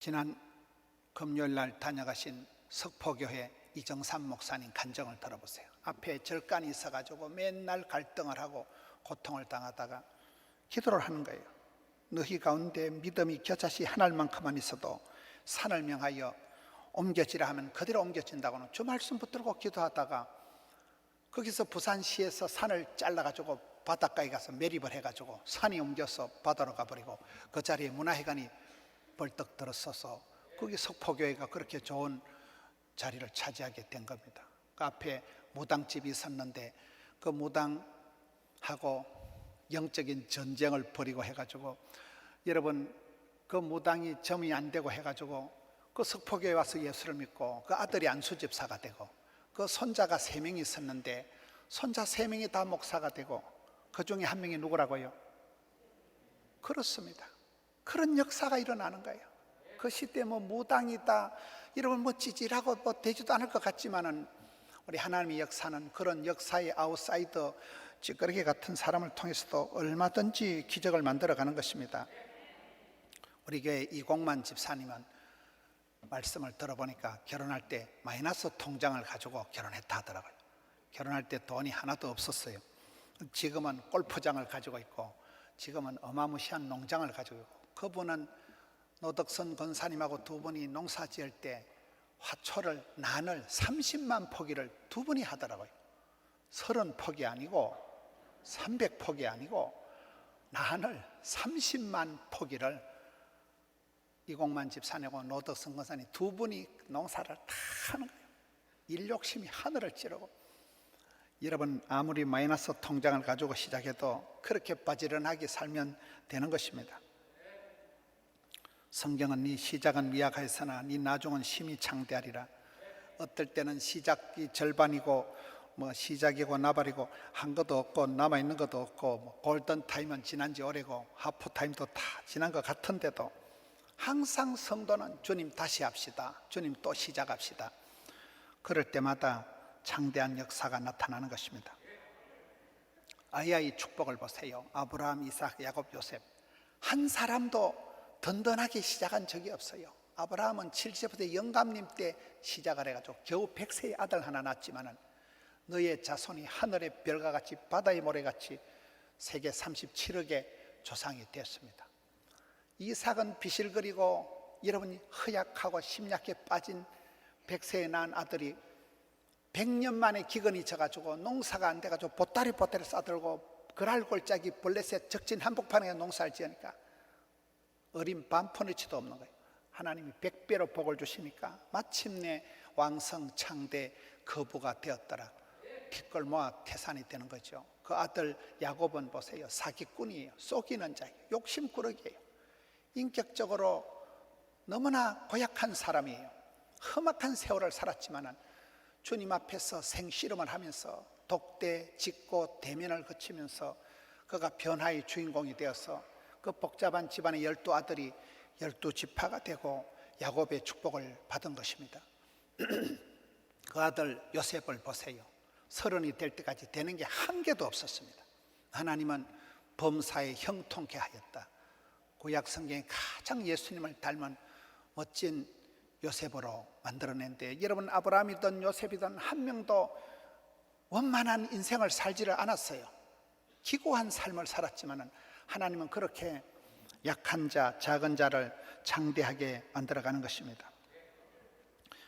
지난 금요일 날 다녀가신 석포교회 이정삼 목사님 간증을 들어보세요. 앞에 절간이 있어가지고 맨날 갈등을 하고 고통을 당하다가 기도를 하는 거예요. 너희 가운데 믿음이 겨자씨 한 알만큼만 있어도 산을 명하여 옮겨지라 하면 그대로 옮겨진다고는 주 말씀 붙들고 기도하다가 거기서 부산시에서 산을 잘라가지고 바닷가에 가서 매립을 해가지고 산이 옮겨서 바다로 가버리고 그 자리에 문화회관이 벌떡 들어서서 거기 석포교회가 그렇게 좋은 자리를 차지하게 된 겁니다. 그 앞에 무당집이 있었는데 그 무당하고 영적인 전쟁을 벌이고 해가지고 여러분 그 무당이 점이 안 되고 해가지고 그 석포교회 와서 예수를 믿고 그 아들이 안수집사가 되고 그 손자가 3명이 있었는데 손자 3명이 다 목사가 되고 그 중에 한 명이 누구라고요? 그렇습니다. 그런 역사가 일어나는 거예요. 그 시대 뭐 무당이다 이러면 뭐 찌질하고 뭐 되지도 않을 것 같지만은 우리 하나님의 역사는 그런 역사의 아웃사이더 찌끄러기 같은 사람을 통해서도 얼마든지 기적을 만들어가는 것입니다. 우리 교회 이공만 집사님은 말씀을 들어보니까 결혼할 때 마이너스 통장을 가지고 결혼했다 하더라고요. 결혼할 때 돈이 하나도 없었어요. 지금은 골프장을 가지고 있고 지금은 어마무시한 농장을 가지고 있고 그분은 노덕선 권사님하고 두 분이 농사 지을 때 화초를 난을 30만 포기를 두 분이 하더라고요. 30포기 아니고 300포기 아니고 난을 30만 포기를 이공만 집사님하고 노덕선 권사님 두 분이 농사를 다 하는 거예요. 일 욕심이 하늘을 찌르고 여러분 아무리 마이너스 통장을 가지고 시작해도 그렇게 바지런하게 살면 되는 것입니다. 성경은 네 시작은 미약하였으나 네 나중은 심히 창대하리라. 어떨 때는 시작이 절반이고 뭐 시작이고 나발이고 한 것도 없고 남아있는 것도 없고 뭐 골든타임은 지난 지 오래고 하프타임도 다 지난 것 같은데도 항상 성도는 주님 다시 합시다, 주님 또 시작합시다. 그럴 때마다 창대한 역사가 나타나는 것입니다. 아이의 축복을 보세요. 아브라함, 이삭, 야곱, 요셉 한 사람도 든든하게 시작한 적이 없어요. 아브라함은 70세 영감님 때 시작을 해가지고 겨우 100세의 아들 하나 낳았지만은 너의 자손이 하늘의 별과 같이 바다의 모래같이 세계 37억의 조상이 되었습니다. 이삭은 비실거리고 여러분이 허약하고 심약해 빠진 100세에 낳은 아들이 100년 만에 기근이 져가지고 농사가 안 돼가지고 보따리 싸들고 그랄골짜기 블레셋 적진 한복판에 농사를 지으니까 어린 반푼어치도 없는 거예요. 하나님이 100배로 복을 주시니까 마침내 왕성 창대 거부가 되었더라. 핏걸 모아 태산이 되는 거죠. 그 아들 야곱은 보세요. 사기꾼이에요. 속이는 자예요. 욕심꾸러기예요. 인격적으로 너무나 고약한 사람이에요. 험악한 세월을 살았지만은 주님 앞에서 생씨름을 하면서 독대, 직고, 대면을 거치면서 그가 변화의 주인공이 되어서 그 복잡한 집안의 12아들이 12지파가 되고 야곱의 축복을 받은 것입니다. 그 아들 요셉을 보세요. 30이 될 때까지 되는 게 한 개도 없었습니다. 하나님은 범사에 형통케 하였다. 구약 성경에 가장 예수님을 닮은 멋진 요셉으로 만들어낸데 여러분 아브라함이든 요셉이든 한 명도 원만한 인생을 살지를 않았어요. 기고한 삶을 살았지만은 하나님은 그렇게 약한 자, 작은 자를 창대하게 만들어가는 것입니다.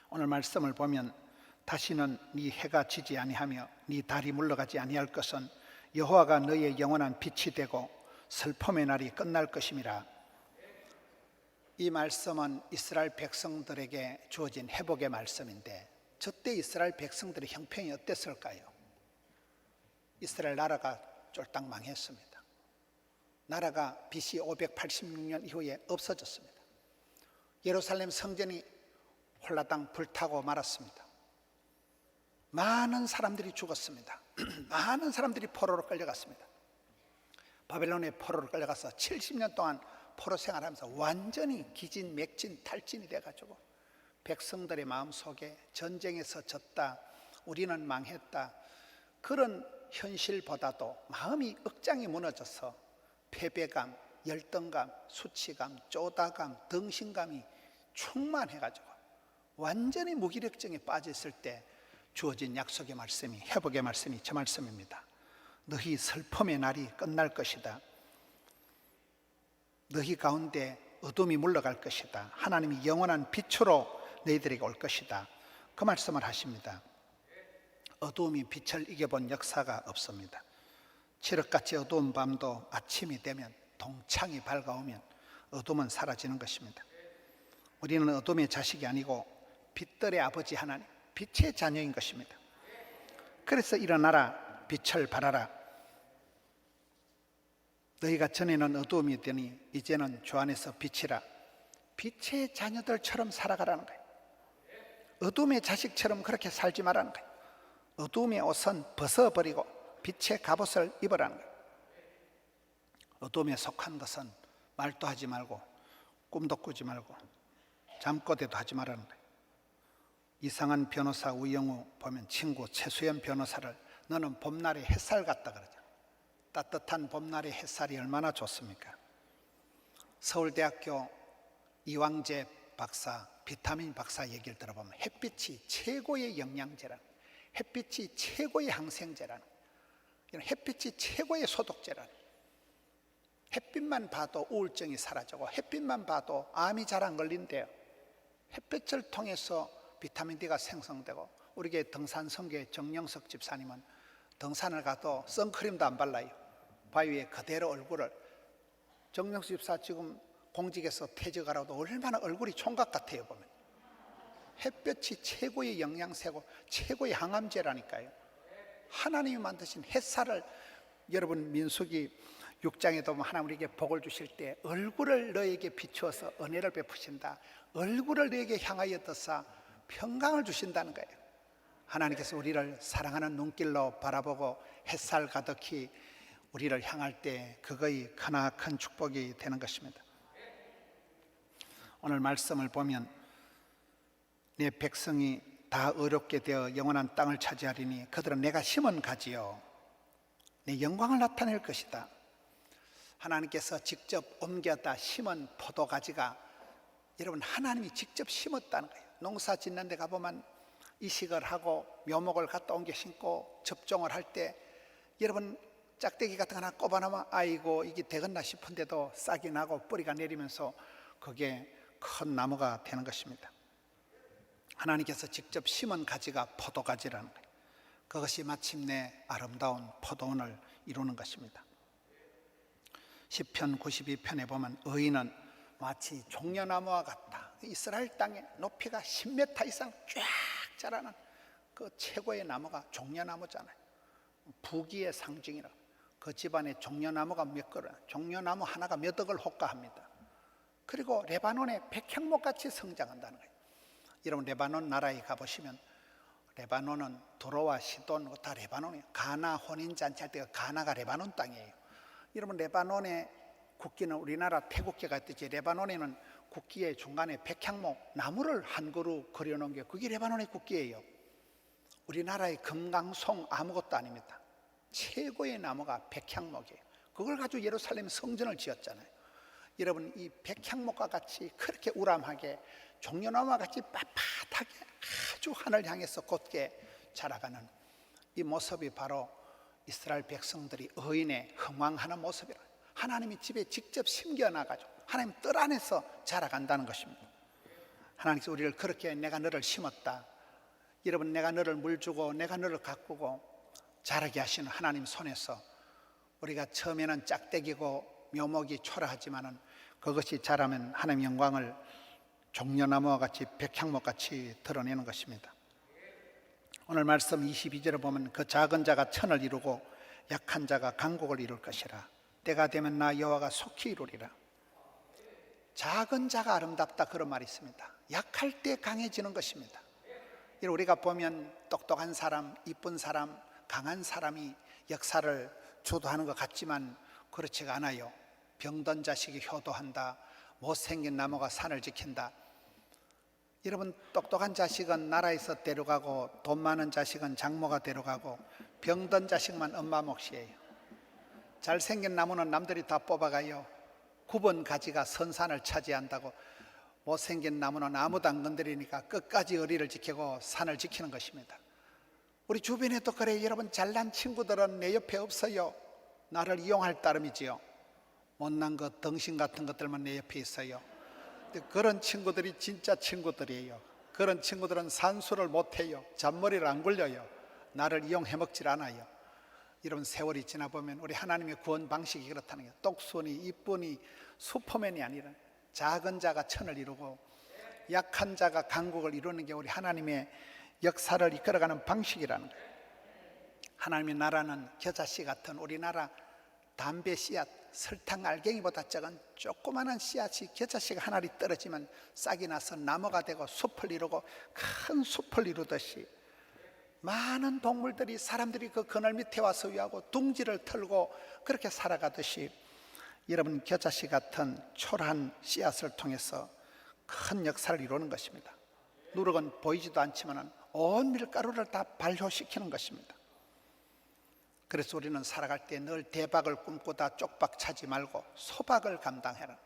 오늘 말씀을 보면 다시는 네 해가 지지 아니하며 네 달이 물러가지 아니할 것은 여호와가 너의 영원한 빛이 되고 슬픔의 날이 끝날 것임이라. 이 말씀은 이스라엘 백성들에게 주어진 회복의 말씀인데 저때 이스라엘 백성들의 형편이 어땠을까요? 이스라엘 나라가 쫄딱 망했습니다. 나라가 BC 586년 이후에 없어졌습니다. 예루살렘 성전이 홀라당 불타고 말았습니다. 많은 사람들이 죽었습니다. 많은 사람들이 포로로 끌려갔습니다. 바벨론의 포로로 끌려가서 70년 동안 포로 생활하면서 완전히 기진맥진 탈진이 돼가지고 백성들의 마음속에 전쟁에서 졌다, 우리는 망했다, 그런 현실보다도 마음이 억장이 무너져서 패배감, 열등감, 수치감, 쪼다감, 덩신감이 충만해가지고 완전히 무기력증에 빠졌을 때 주어진 약속의 말씀이, 회복의 말씀이 저 말씀입니다. 너희 슬픔의 날이 끝날 것이다. 너희 가운데 어둠이 물러갈 것이다. 하나님이 영원한 빛으로 너희들에게 올 것이다. 그 말씀을 하십니다. 어두움이 빛을 이겨본 역사가 없습니다. 칠흑같이 어두운 밤도 아침이 되면, 동창이 밝아오면 어둠은 사라지는 것입니다. 우리는 어둠의 자식이 아니고 빛들의 아버지 하나님, 빛의 자녀인 것입니다. 그래서 일어나라, 빛을 발하라. 너희가 전에는 어두움이 되니 이제는 주 안에서 빛이라. 빛의 자녀들처럼 살아가라는 거예요. 어둠의 자식처럼 그렇게 살지 말라는 거예요. 어둠의 옷은 벗어버리고 빛의 갑옷을 입으라는 거예요. 어둠에 속한 것은 말도 하지 말고 꿈도 꾸지 말고 잠꼬대도 하지 말라는 거예요. 이상한 변호사 우영우 보면 친구 최수연 변호사를 너는 봄날의 햇살 같다 그러죠. 따뜻한 봄날의 햇살이 얼마나 좋습니까? 서울대학교 이왕재 박사, 비타민 박사 얘기를 들어보면 햇빛이 최고의 영양제라는, 햇빛이 최고의 항생제라는, 햇빛이 최고의 소독제라는, 햇빛만 봐도 우울증이 사라지고 햇빛만 봐도 암이 잘 안 걸린대요. 햇빛을 통해서 비타민 D가 생성되고, 우리 교회 등산 선교의 정영석 집사님은 등산을 가도 선크림도 안 발라요. 바위에 그대로 얼굴을, 정영석 집사 지금 공직에서 퇴직하라도 얼마나 얼굴이 총각 같아요 보면. 햇볕이 최고의 영양제고 최고의 항암제라니까요. 하나님이 만드신 햇살을, 여러분 민수기 6장에도 보면 하나님 우리에게 복을 주실 때 얼굴을 너에게 비추어서 은혜를 베푸신다. 얼굴을 너에게 향하여 떠사 평강을 주신다는 거예요. 하나님께서 우리를 사랑하는 눈길로 바라보고 햇살 가득히 우리를 향할 때 그거의 크나큰 축복이 되는 것입니다. 오늘 말씀을 보면 내 백성이 다 어렵게 되어 영원한 땅을 차지하리니 그들은 내가 심은 가지요 내 영광을 나타낼 것이다. 하나님께서 직접 옮겨다 심은 포도가지가, 여러분 하나님이 직접 심었다는 거예요. 농사 짓는 데 가보면 이식을 하고 묘목을 갖다 옮겨 심고 접종을 할 때 여러분 짝대기 같은 거 하나 꼽아놓으면 아이고 이게 되겠나 싶은데도 싹이 나고 뿌리가 내리면서 그게 큰 나무가 되는 것입니다. 하나님께서 직접 심은 가지가 포도가지라는 거예요. 그것이 마침내 아름다운 포도원을 이루는 것입니다. 시편 92편에 보면 의인은 마치 종려나무와 같다. 이스라엘 땅에 높이가 10m 이상 쫙 자라는 그 최고의 나무가 종려나무잖아요. 부귀의 상징이라. 그 집안에 종려나무가 몇 그루, 종려나무 하나가 몇 억을 호가합니다. 그리고 레바논의 백향목같이 성장한다는 거예요. 여러분 레바논 나라에 가보시면 레바논은 두로와 시돈 다 레바논이에요. 가나 혼인잔치 할 때가 가나가 레바논 땅이에요. 여러분 레바논의 국기는 우리나라 태국기가 있듯이 레바논에는 국기의 중간에 백향목 나무를 한 그루 그려놓은 게 그게 레바논의 국기예요. 우리나라의 금강송 아무것도 아닙니다. 최고의 나무가 백향목이에요. 그걸 가지고 예루살렘 성전을 지었잖아요. 여러분 이 백향목과 같이 그렇게 우람하게 종려나무와 같이 빳빳하게 아주 하늘 향해서 곧게 자라가는 이 모습이 바로 이스라엘 백성들이 의인의 흥왕하는 모습이라. 하나님이 집에 직접 심겨놔가지고 하나님 뜰 안에서 자라간다는 것입니다. 하나님께서 우리를 그렇게 내가 너를 심었다. 여러분 내가 너를 물주고 내가 너를 가꾸고 자라게 하시는 하나님 손에서 우리가 처음에는 짝대기고 묘목이 초라하지만은 그것이 자라면 하나님 영광을 종려나무와 같이 백향목같이 드러내는 것입니다. 오늘 말씀 22절에 보면 그 작은 자가 천을 이루고 약한 자가 강국을 이룰 것이라. 때가 되면 나 여호와가 속히 이루리라. 작은 자가 아름답다 그런 말이 있습니다. 약할 때 강해지는 것입니다. 우리가 보면 똑똑한 사람, 이쁜 사람, 강한 사람이 역사를 주도하는 것 같지만 그렇지가 않아요. 병든 자식이 효도한다. 못생긴 나무가 산을 지킨다. 여러분 똑똑한 자식은 나라에서 데려가고 돈 많은 자식은 장모가 데려가고 병든 자식만 엄마 몫이에요. 잘생긴 나무는 남들이 다 뽑아가요. 9번 가지가 선산을 차지한다고 못생긴 나무는 아무도 안 건드리니까 끝까지 의리를 지키고 산을 지키는 것입니다. 우리 주변에도 그래요. 여러분, 잘난 친구들은 내 옆에 없어요. 나를 이용할 따름이지요. 못난 것, 덩신 같은 것들만 내 옆에 있어요. 근데 그런 친구들이 진짜 친구들이에요. 그런 친구들은 산수를 못해요. 잔머리를 안 굴려요. 나를 이용해 먹질 않아요. 이런 세월이 지나보면 우리 하나님의 구원 방식이 그렇다는 거예요. 똑순이, 이쁜이, 슈퍼맨이 아니라 작은 자가 천을 이루고 약한 자가 강국을 이루는 게 우리 하나님의 역사를 이끌어가는 방식이라는 거예요. 하나님의 나라는 겨자씨 같은 우리나라 담배 씨앗, 설탕 알갱이보다 작은 조그마한 씨앗이 겨자씨가 하나리 떨어지면 싹이 나서 나무가 되고 숲을 이루고 큰 숲을 이루듯이 많은 동물들이 사람들이 그 그늘 밑에 와서 위하고 둥지를 털고 그렇게 살아가듯이 여러분, 겨자씨 같은 초라한 씨앗을 통해서 큰 역사를 이루는 것입니다. 누룩은 보이지도 않지만 온 밀가루를 다 발효시키는 것입니다. 그래서 우리는 살아갈 때 늘 대박을 꿈꾸다 쪽박 차지 말고 소박을 감당해라.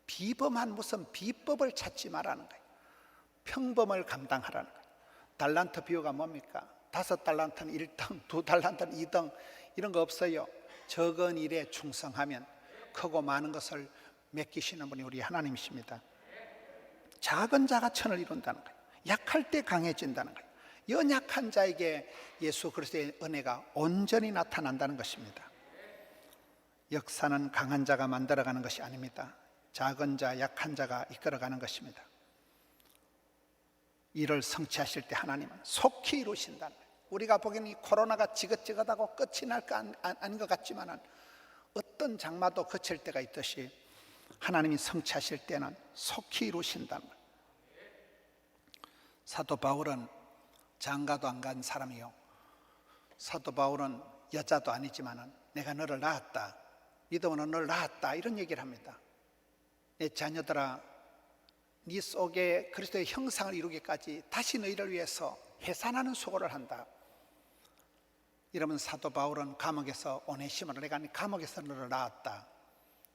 비범한 무슨 비법을 찾지 말라는 거예요. 평범을 감당하라는 거예요. 달란트 비유가 뭡니까? 5달란트는 1등, 2달란트는 2등, 이런 거 없어요. 적은 일에 충성하면 크고 많은 것을 맡기시는 분이 우리 하나님이십니다. 작은 자가 천을 이룬다는 거예요. 약할 때 강해진다는 거예요. 연약한 자에게 예수 그리스도의 은혜가 온전히 나타난다는 것입니다. 역사는 강한 자가 만들어가는 것이 아닙니다. 작은 자, 약한 자가 이끌어가는 것입니다. 이를 성취하실 때 하나님은 속히 이루신다는 거예요. 우리가 보기에는 이 코로나가 지긋지긋하고 끝이 날 거 아닌 것 같지만 어떤 장마도 그칠 때가 있듯이 하나님이 성취하실 때는 속히 이루신다는 거예요. 사도 바울은 장가도 안 간 사람이요, 사도 바울은 여자도 아니지만 내가 너를 낳았다, 믿음으로 너를 낳았다, 이런 얘기를 합니다. 내 자녀들아, 네 속에 그리스도의 형상을 이루기까지 다시 너희를 위해서 해산하는 수고를 한다. 이러면 사도 바울은 감옥에서 오네시모를, 내가 감옥에서 너를 낳았다,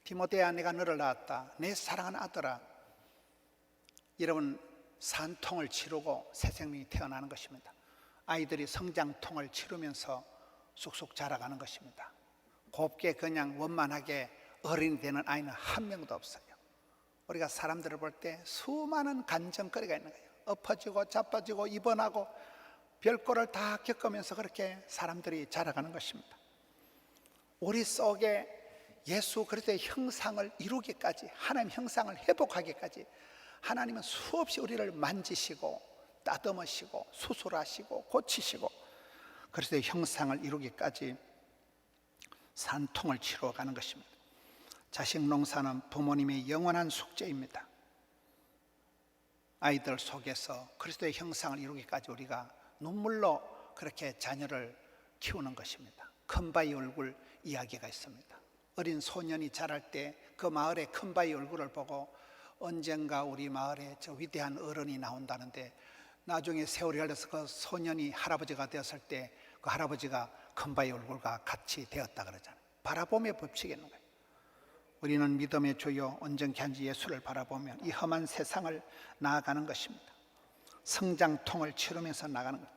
디모데야 내가 너를 낳았다, 내 사랑하는 아들아, 이러면 산통을 치르고 새 생명이 태어나는 것입니다. 아이들이 성장통을 치르면서 쑥쑥 자라가는 것입니다. 곱게 그냥 원만하게 어른이 되는 아이는 한 명도 없어요. 우리가 사람들을 볼 때 수많은 간정거리가 있는 거예요. 엎어지고 자빠지고 입원하고 별꼴을 다 겪으면서 그렇게 사람들이 자라가는 것입니다. 우리 속에 예수 그리스도의 형상을 이루기까지, 하나님 형상을 회복하기까지 하나님은 수없이 우리를 만지시고 따듬으시고 수술하시고 고치시고 그리스도의 형상을 이루기까지 산통을 치러가는 것입니다. 자식 농사는 부모님의 영원한 숙제입니다. 아이들 속에서 그리스도의 형상을 이루기까지 우리가 눈물로 그렇게 자녀를 키우는 것입니다. 큰바위 얼굴 이야기가 있습니다. 어린 소년이 자랄 때 그 마을의 큰바위 얼굴을 보고 언젠가 우리 마을에 저 위대한 어른이 나온다는데, 나중에 세월이 흘러서 그 소년이 할아버지가 되었을 때 그 할아버지가 큰바위 얼굴과 같이 되었다 그러잖아요. 바라봄의 법칙이 있는 거예요. 우리는 믿음의 주요 온전케 한지 예수를 바라보면 이 험한 세상을 나아가는 것입니다. 성장통을 치르면서 나가는 거예요.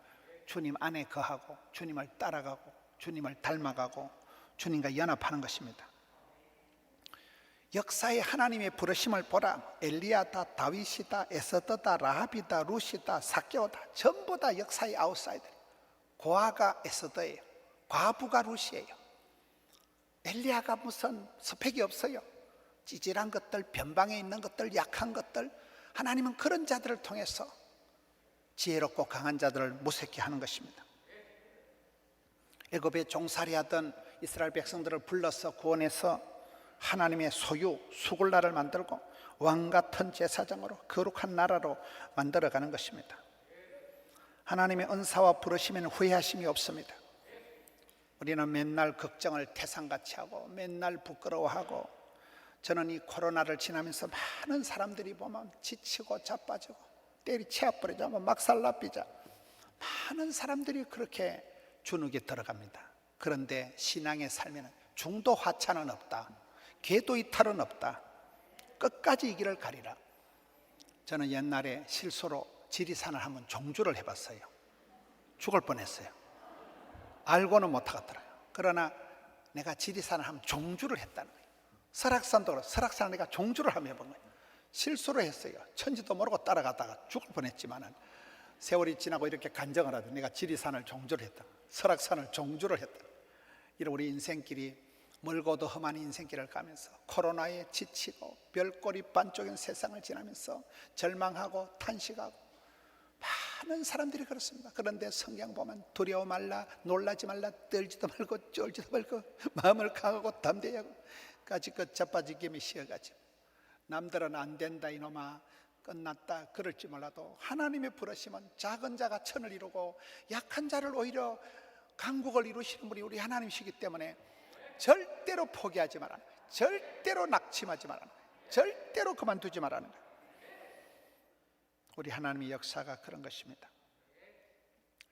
주님 안에 거하고 주님을 따라가고 주님을 닮아가고 주님과 연합하는 것입니다. 역사에 하나님의 부르심을 보라. 엘리야다, 다윗이다, 에스더다, 라합이다, 룻이다, 삭개오다, 전부 다 역사의 아웃사이더. 고아가 에스더예요. 과부가 룻이에요. 엘리야가 무슨 스펙이 없어요. 찌질한 것들, 변방에 있는 것들, 약한 것들, 하나님은 그런 자들을 통해서 지혜롭고 강한 자들을 무색히 하는 것입니다. 애굽에 종살이하던 이스라엘 백성들을 불러서 구원해서 하나님의 소유 수굴나를 만들고 왕같은 제사장으로 거룩한 나라로 만들어가는 것입니다. 하나님의 은사와 부르심에는 후회하심이 없습니다. 우리는 맨날 걱정을 태산같이 하고 맨날 부끄러워하고, 저는 이 코로나를 지나면서 많은 사람들이 보면 지치고 자빠지고 때리치워버리자, 막살납히자, 많은 사람들이 그렇게 주눅에 들어갑니다. 그런데 신앙의 삶에는 중도 하차는 없다, 궤도 이탈은 없다. 끝까지 이 길을 가리라. 저는 옛날에 실수로 지리산을 한번 종주를 해봤어요. 죽을 뻔했어요. 알고는 못하겠더라고요. 그러나 내가 지리산을 한번 종주를 했다는 거예요. 설악산도 그렇고 설악산을 내가 종주를 한번 해본 거예요. 실수를 했어요. 천지도 모르고 따라가다가 죽을 뻔했지만은 세월이 지나고 이렇게 간증을 하더니 내가 지리산을 종주를 했다, 설악산을 종주를 했다. 이런 우리 인생길이 멀고도 험한 인생길을 가면서 코로나에 지치고 별꼴이 반쪽인 세상을 지나면서 절망하고 탄식하고 많은 사람들이 그렇습니다. 그런데 성경 보면 두려워 말라, 놀라지 말라, 떨지도 말고 쫄지도 말고 마음을 강하고 담대히 하고 까짓것 자빠지기에 쉬어가지고 남들은 안 된다 이놈아 끝났다 그럴지 몰라도 하나님의 부르심은 작은 자가 천을 이루고 약한 자를 오히려 강국을 이루시는 분이 우리 하나님이시기 때문에 절대로 포기하지 말라는 거예요. 절대로 낙심하지 말라는 거예요. 절대로 그만두지 말라는 거예요. 우리 하나님의 역사가 그런 것입니다.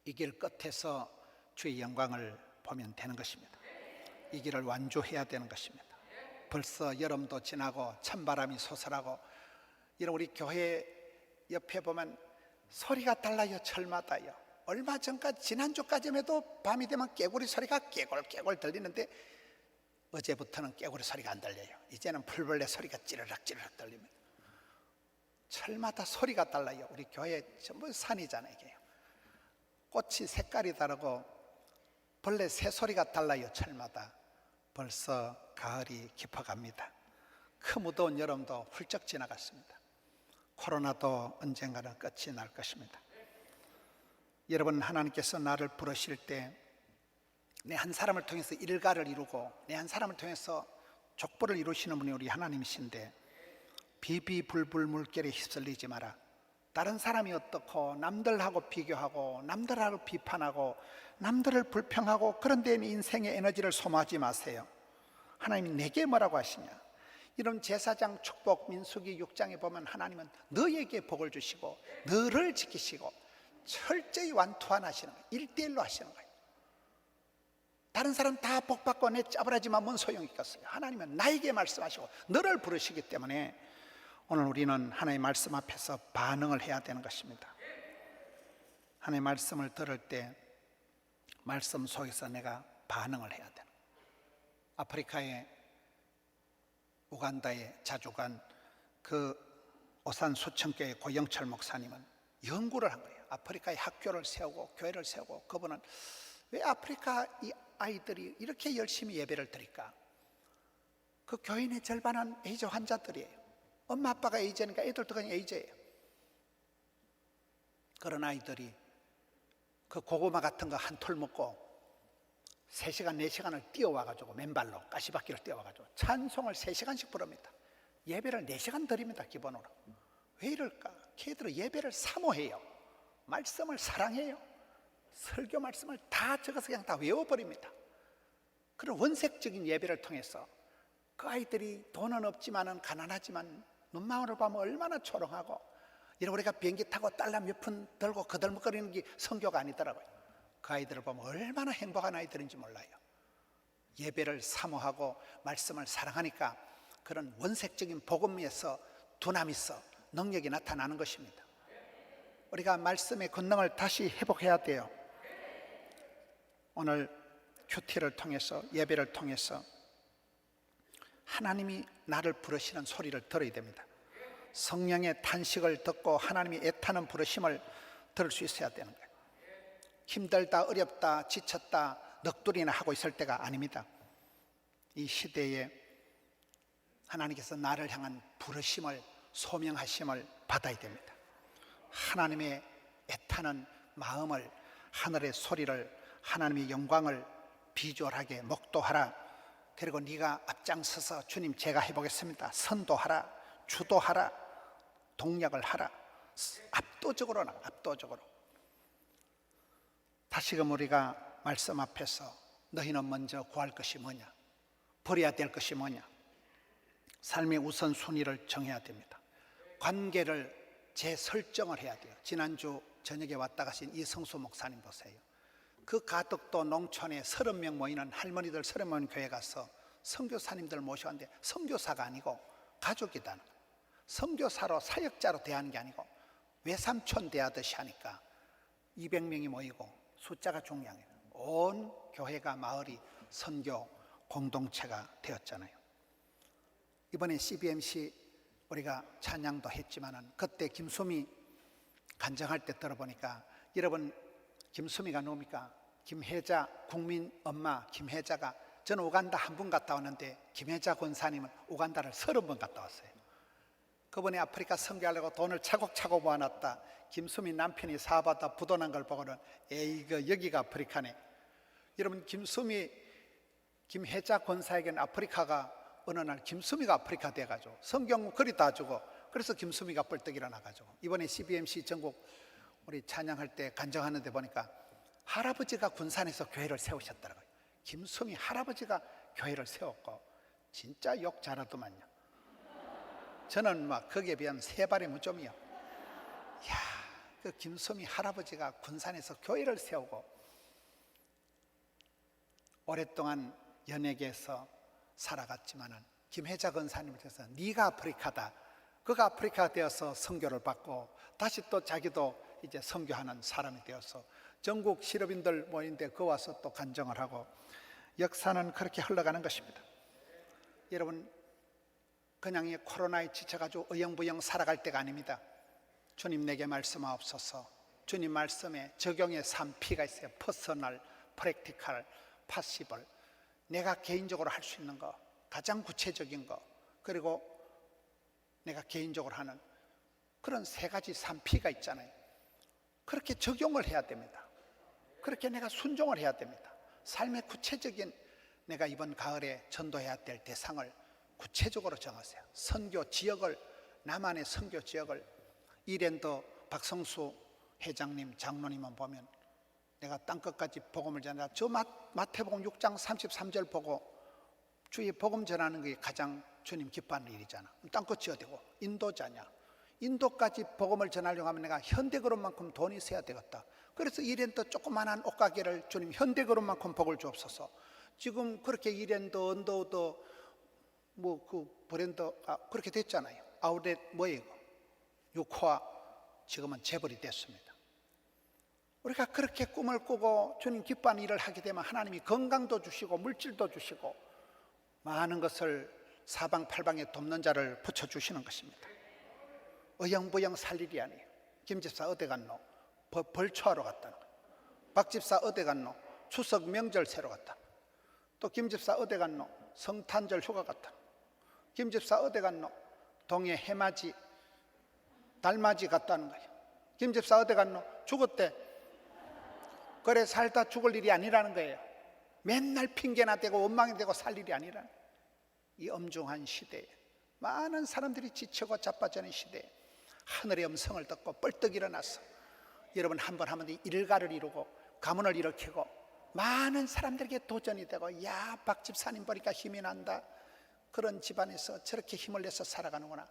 이 길 끝에서 주의 영광을 보면 되는 것입니다. 이 길을 완주해야 되는 것입니다. 벌써 여름도 지나고 찬바람이 솟아나고 이런 우리 교회 옆에 보면 소리가 달라요. 철마다요. 얼마 전까지 지난주까지만 해도 밤이 되면 깨구리 소리가 깨골깨골 들리는데 어제부터는 깨구리 소리가 안 들려요. 이제는 풀벌레 소리가 찌르륵 찌르륵 들립니다. 철마다 소리가 달라요. 우리 교회 전부 산이잖아요. 이게요. 꽃이 색깔이 다르고 벌레 새소리가 달라요. 철마다. 벌써 가을이 깊어갑니다. 그 무더운 여름도 훌쩍 지나갔습니다. 코로나도 언젠가는 끝이 날 것입니다. 여러분, 하나님께서 나를 부르실 때 내 한 사람을 통해서 일가를 이루고 내 한 사람을 통해서 족보를 이루시는 분이 우리 하나님이신데 비비불불 물결에 휩쓸리지 마라. 다른 사람이 어떻고 남들하고 비교하고 남들하고 비판하고 남들을 불평하고 그런 데 인생의 에너지를 소모하지 마세요. 하나님이 내게 뭐라고 하시냐. 이런 제사장 축복 민수기 6장에 보면 하나님은 너에게 복을 주시고 너를 지키시고 철저히 완투하시는 거예요. 1:1로 하시는 거예요. 다른 사람 다 복받고 내 짜부라지만 뭔 소용이 있겠어요. 하나님은 나에게 말씀하시고 너를 부르시기 때문에 오늘 우리는 하나님의 말씀 앞에서 반응을 해야 되는 것입니다. 하나님의 말씀을 들을 때 말씀 속에서 내가 반응을 해야 되는 거예요. 아프리카의 우간다에 자주 간 그 오산 수천교회 고영철 목사님은 연구를 한 거예요. 아프리카에 학교를 세우고 교회를 세우고 그분은 왜 아프리카 이 아이들이 이렇게 열심히 예배를 드릴까? 그 교인의 절반은 에이즈 환자들이에요. 엄마 아빠가 에이즈니까 애들도 그냥 에이즈예요. 그런 아이들이 그 고구마 같은 거 한 톨 먹고 3시간 4시간을 뛰어와가지고 맨발로 가시밭길을 뛰어와가지고 찬송을 3시간씩 부릅니다. 예배를 4시간 드립니다. 기본으로. 왜 이럴까? 걔들은 예배를 사모해요. 말씀을 사랑해요. 설교 말씀을 다 적어서 그냥 다 외워버립니다. 그런 원색적인 예배를 통해서 그 아이들이 돈은 없지만은 가난하지만 눈망울을 보면 얼마나 초롱하고 이런 우리가 비행기 타고 달러 몇 푼 들고 거들먹거리는 게 선교가 아니더라고요. 그 아이들을 보면 얼마나 행복한 아이들인지 몰라요. 예배를 사모하고 말씀을 사랑하니까 그런 원색적인 복음에서 두나미서 능력이 나타나는 것입니다. 우리가 말씀의 권능을 다시 회복해야 돼요. 오늘 큐티를 통해서 예배를 통해서 하나님이 나를 부르시는 소리를 들어야 됩니다. 성령의 탄식을 듣고 하나님이 애타는 부르심을 들을 수 있어야 되는 거예요. 힘들다, 어렵다, 지쳤다, 넋두리나 하고 있을 때가 아닙니다. 이 시대에 하나님께서 나를 향한 부르심을 소명하심을 받아야 됩니다. 하나님의 애타는 마음을, 하늘의 소리를, 하나님의 영광을 비주얼하게 목도하라. 그리고 네가 앞장서서 주님 제가 해보겠습니다. 선도하라, 주도하라, 동력을 하라. 압도적으로 나가, 압도적으로. 다시금 우리가 말씀 앞에서 너희는 먼저 구할 것이 뭐냐, 버려야 될 것이 뭐냐, 삶의 우선순위를 정해야 됩니다. 관계를 재설정을 해야 돼요. 지난주 저녁에 왔다 가신 이성수 목사님 보세요. 그 가덕도 농촌에 30명 모이는 할머니들 30명 교회 가서 선교사님들 모셔왔는데 선교사가 아니고 가족이다. 선교사로 사역자로 대하는 게 아니고 외삼촌 대하듯이 하니까 200명이 모이고 숫자가 중요한 거예요. 온 교회가 마을이 선교 공동체가 되었잖아요. 이번에 CBMC 우리가 찬양도 했지만은 그때 김수미 간증할 때 들어보니까, 여러분 김수미가 누굽니까? 김혜자 국민 엄마 김혜자가, 저는 우간다 한 번 갔다 왔는데 김혜자 권사님은 우간다를 30번 갔다 왔어요. 그분이 아프리카 선교하려고 돈을 차곡차곡 모아놨다. 김수미 남편이 사바다 부도난 걸 보고는 에이 여기가 아프리카네. 여러분 김수미 김혜자 권사에게는 아프리카가 어느 날 김수미가 아프리카 돼가지고 성경 글이 다 주고, 그래서 김수미가 뻘떡 일어나가지고 이번에 CBMC 전국 우리 찬양할 때 간증하는데 보니까 할아버지가 군산에서 교회를 세우셨더라고요. 김수미 할아버지가 교회를 세웠고, 진짜 욕 잘하더만요. 저는 막 거기에 비하면 세 발의 무좀이요. 이야, 그 김수미 할아버지가 군산에서 교회를 세우고 오랫동안 연예계에서 살아갔지만은 김혜자 권사님께서 네가 아프리카다. 그가 아프리카 되어서 선교를 받고 다시 또 자기도 이제 선교하는 사람이 되어서 전국 실업인들 모이는데 그 와서 또 간증을 하고, 역사는 그렇게 흘러가는 것입니다. 여러분 그냥 이 코로나에 지쳐가지고 어영부영 살아갈 때가 아닙니다. 주님 내게 말씀하옵소서. 주님 말씀에 적용의 3P가 있어요. 퍼스널, 프랙티컬, 파시벌. 내가 개인적으로 할 수 있는 거, 가장 구체적인 거, 그리고 내가 개인적으로 하는 그런 세 가지 3P가 있잖아요. 그렇게 적용을 해야 됩니다. 그렇게 내가 순종을 해야 됩니다. 삶의 구체적인, 내가 이번 가을에 전도해야 될 대상을 구체적으로 정하세요. 선교 지역을, 나만의 선교 지역을. 이랜드 박성수 회장님, 장로님은 보면 내가 땅끝까지 복음을 전하라. 저 마태복음 6장 33절 보고 주의 복음 전하는 게 가장 주님 기뻐하는 일이잖아. 땅끝 어디고 인도자냐. 인도까지 복음을 전하려고 하면 내가 현대그룹만큼 돈이 있어야 되겠다. 그래서 이랜드 조그만한 옷가게를 주님 현대그룹만큼 복을 주옵소서. 지금 그렇게 이랜드, 언더우드 뭐 그 브랜드가 그렇게 됐잖아요. 아울렛 뭐예요? 유코아 지금은 재벌이 됐습니다. 우리가 그렇게 꿈을 꾸고 주님 기뻐하는 일을 하게 되면 하나님이 건강도 주시고 물질도 주시고 많은 것을 사방팔방에 돕는 자를 붙여주시는 것입니다. 어영부영 살 일이 아니에요. 김집사 어디 갔노? 벌초하러 갔다. 박집사 어디 갔노? 추석 명절 새로 갔다. 또 김집사 어디 갔노? 성탄절 휴가 갔다. 김집사 어디 갔노? 동해 해맞이 달맞이 갔다는 거예요. 김집사 어디 갔노? 죽었대. 그래 살다 죽을 일이 아니라는 거예요. 맨날 핑계나 대고 원망이 되고 살 일이 아니라는 거예요. 이 엄중한 시대에 많은 사람들이 지치고 자빠지는 시대에 하늘의 음성을 듣고 뻘떡 일어나서 여러분 한번 하면 일가를 이루고 가문을 일으키고 많은 사람들에게 도전이 되고, 야 박집사님 보니까 힘이 난다. 그런 집안에서 저렇게 힘을 내서 살아가는구나.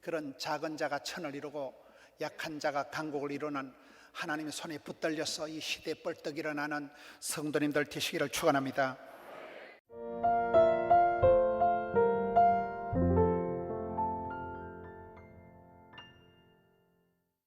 그런 작은 자가 천을 이루고 약한 자가 강국을 이루는 하나님의 손에 붙들려서 이 시대에 뻘떡 일어나는 성도님들 되시기를 축원합니다.